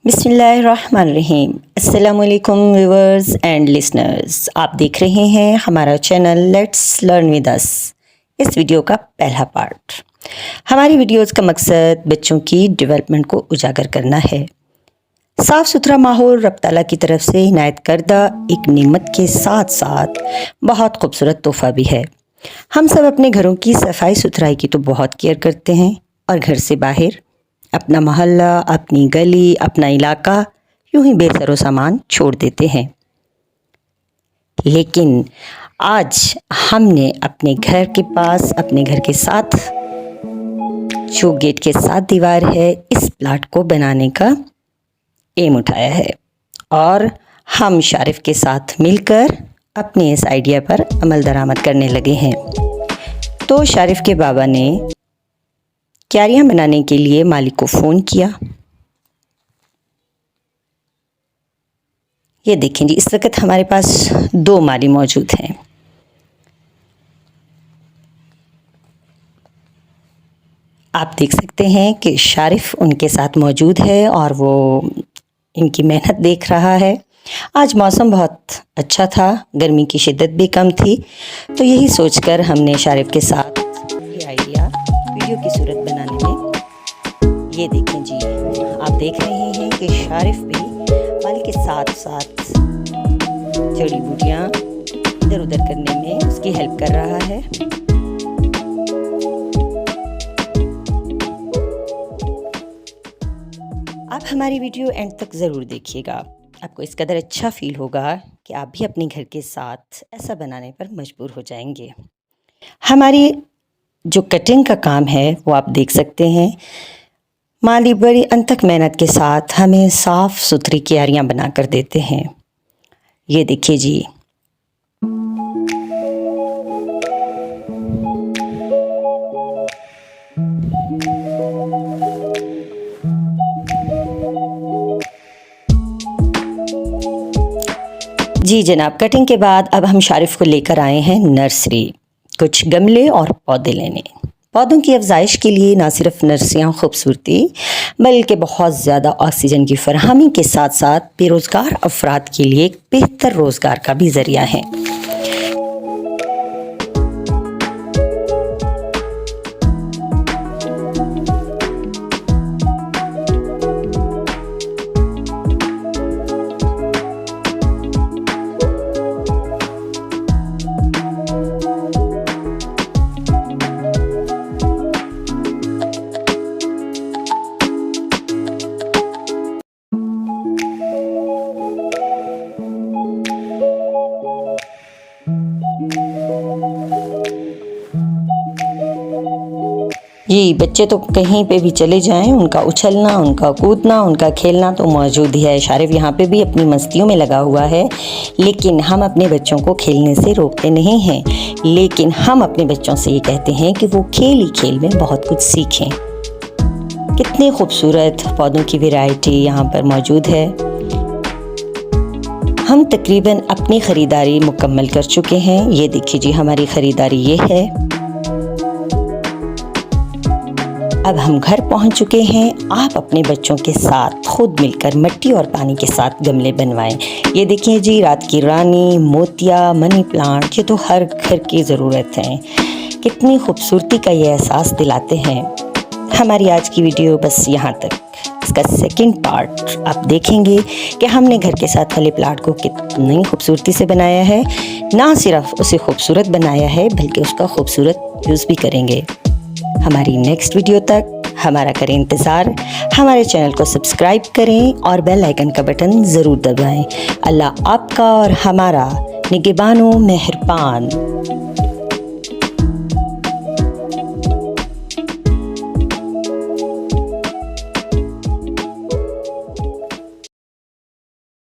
बिस्मिल्लाहिर्रहमानिर्रहीम। अस्सलामुअलैकुम viewers and listeners, आप देख रहे हैं हमारा channel let's learn with us. इस वीडियो का पहला पार्ट। हमारी वीडियोस का मकसद बच्चों की डेवलपमेंट को उजागर करना है। साफ़ सुथरा माहौल रब ताला की तरफ से इनायत करदा एक नेमत के साथ साथ बहुत खूबसूरत तोहफ़ा भी है। हम सब अपने घरों की सफाई सुथराई की तो बहुत केयर करते हैं और घर से बाहर अपना मोहल्ला, अपनी गली, अपना इलाका यूं ही बेसरो सामान छोड़ देते हैं। लेकिन आज हमने अपने घर के पास, अपने घर के साथ जो गेट के साथ दीवार है, इस प्लाट को बनाने का एम उठाया है और हम शारिफ के साथ मिलकर अपने इस आइडिया पर अमल दरामद करने लगे हैं। तो शारिफ के बाबा ने क्यारियाँ बनाने के लिए मालिक को फ़ोन किया। ये देखें जी, इस वक्त हमारे पास 2 माली मौजूद हैं। आप देख सकते हैं कि शारिफ उनके साथ मौजूद है और वो इनकी मेहनत देख रहा है। आज मौसम बहुत अच्छा था, गर्मी की शिद्दत भी कम थी, तो यही सोचकर हमने शारिफ के साथ ये आइडिया वीडियो की सूरत बनाने में, ये देखें जी, आप देख रहे हैं कि शारिफ भी माली के साथ साथ जड़ी बूटियाँ इधर उधर करने में उसकी हेल्प कर रहा है। आप हमारी वीडियो एंड तक ज़रूर देखिएगा, आपको इस कदर अच्छा फील होगा कि आप भी अपने घर के साथ ऐसा बनाने पर मजबूर हो जाएंगे। हमारी जो कटिंग का काम है वो आप देख सकते हैं। माली बड़ी अनथक मेहनत के साथ हमें साफ़ सुथरी क्यारियाँ बना कर देते हैं। ये देखिए जी, जी जनाब, कटिंग के बाद अब हम शारिफ को लेकर आए हैं नर्सरी, कुछ गमले और पौधे लेने। पौधों की अफजाइश के लिए ना सिर्फ नर्सरियाँ खूबसूरती बल्कि बहुत ज़्यादा ऑक्सीजन की फरहमी के साथ साथ बेरोज़गार अफराद के लिए एक बेहतर रोज़गार का भी ज़रिया है। ये बच्चे तो कहीं पे भी चले जाएं, उनका उछलना, उनका कूदना, उनका खेलना तो मौजूद ही है। शारिफ यहाँ पे भी अपनी मस्तियों में लगा हुआ है, लेकिन हम अपने बच्चों को खेलने से रोकते नहीं हैं, लेकिन हम अपने बच्चों से ये कहते हैं कि वो खेल ही खेल में बहुत कुछ सीखें। कितने खूबसूरत पौधों की वैरायटी यहाँ पर मौजूद है। हम तकरीबन अपनी ख़रीदारी मुकम्मल कर चुके हैं। ये देखिए जी, हमारी ख़रीदारी ये है। अब हम घर पहुंच चुके हैं। आप अपने बच्चों के साथ खुद मिलकर मिट्टी और पानी के साथ गमले बनवाएं। ये देखिए जी, रात की रानी, मोतिया, मनी प्लांट, ये तो हर घर की ज़रूरत है। कितनी खूबसूरती का ये एहसास दिलाते हैं। हमारी आज की वीडियो बस यहाँ तक। इसका सेकंड पार्ट आप देखेंगे कि हमने घर के साथ वाले प्लाट को कितनी खूबसूरती से बनाया है। ना सिर्फ उसे खूबसूरत बनाया है बल्कि उसका खूबसूरत यूज़ भी करेंगे। हमारी नेक्स्ट वीडियो तक हमारा करें इंतज़ार। हमारे चैनल को सब्सक्राइब करें और बेल आइकन का बटन ज़रूर दबाएं। अल्लाह आपका और हमारा निगहबान व मेहरबान।